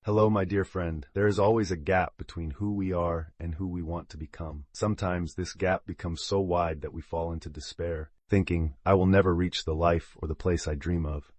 Hello, my dear friend. There is always a gap between who we are and who we want to become. Sometimes this gap becomes so wide that we fall into despair, thinking, I will never reach the life or the place I dream of.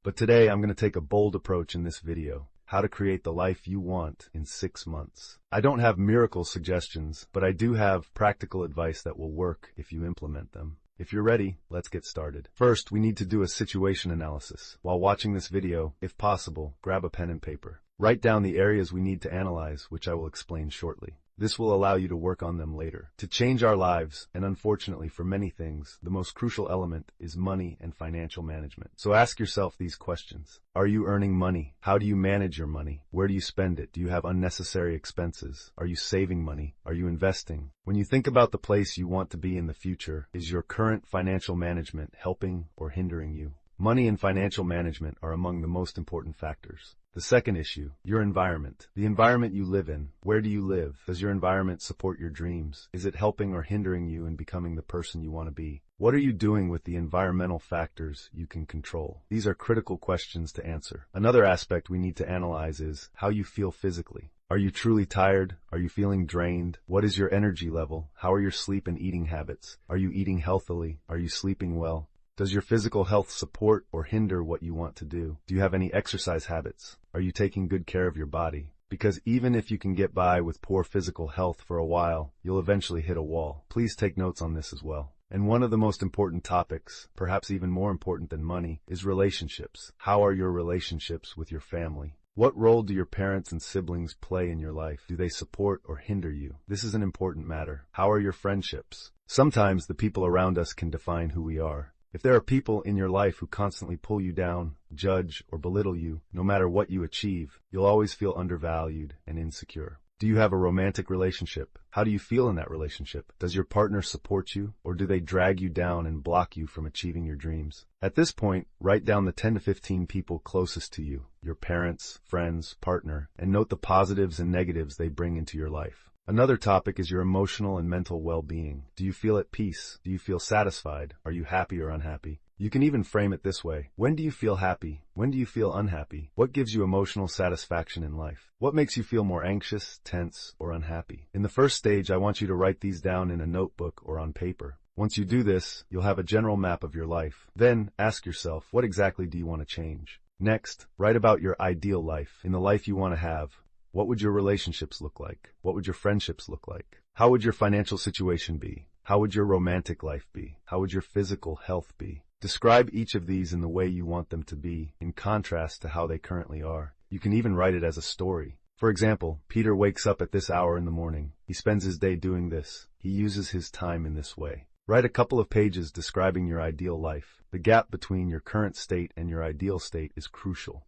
But today I'm going to take a bold approach in this video. How to create the life you want in 6 months. I don't have miracle suggestions, but I do have practical advice that will work if you implement them. If you're ready, let's get started. First, we need to do a situation analysis. While watching this video, if possible, grab a pen and paper. Write down the areas we need to analyze, which I will explain shortly. This will allow you to work on them later. To change our lives, and unfortunately for many things, the most crucial element is money and financial management. So ask yourself these questions. Are you earning money? How do you manage your money? Where do you spend it? Do you have unnecessary expenses? Are you saving money? Are you investing? When you think about the place you want to be in the future, is your current financial management helping or hindering you? Money and financial management are among the most important factors. The second issue, your environment. The environment you live in. Where do you live? Does your environment support your dreams? Is it helping or hindering you in becoming the person you want to be? What are you doing with the environmental factors you can control? These are critical questions to answer. Another aspect we need to analyze is how you feel physically. Are you truly tired? Are you feeling drained? What is your energy level? How are your sleep and eating habits? Are you eating healthily? Are you sleeping well? Does your physical health support or hinder what you want to do? Do you have any exercise habits? Are you taking good care of your body? Because even if you can get by with poor physical health for a while, you'll eventually hit a wall. Please take notes on this as well. And one of the most important topics, perhaps even more important than money, is relationships. How are your relationships with your family? What role do your parents and siblings play in your life? Do they support or hinder you? This is an important matter. How are your friendships? Sometimes the people around us can define who we are. If there are people in your life who constantly pull you down, judge, or belittle you, no matter what you achieve, you'll always feel undervalued and insecure. Do you have a romantic relationship? How do you feel in that relationship? Does your partner support you, or do they drag you down and block you from achieving your dreams? At this point, write down the 10 to 15 people closest to you, your parents, friends, partner, and note the positives and negatives they bring into your life. Another topic is your emotional and mental well-being. Do you feel at peace? Do you feel satisfied? Are you happy or unhappy? You can even frame it this way. When do you feel happy? When do you feel unhappy? What gives you emotional satisfaction in life? What makes you feel more anxious, tense, or unhappy? In the first stage, I want you to write these down in a notebook or on paper. Once you do this, you'll have a general map of your life. Then, ask yourself, what exactly do you want to change? Next, write about your ideal life. In the life you want to have, what would your relationships look like? What would your friendships look like? How would your financial situation be? How would your romantic life be? How would your physical health be? Describe each of these in the way you want them to be, in contrast to how they currently are. You can even write it as a story. For example, Peter wakes up at this hour in the morning. He spends his day doing this. He uses his time in this way. Write a couple of pages describing your ideal life. The gap between your current state and your ideal state is crucial.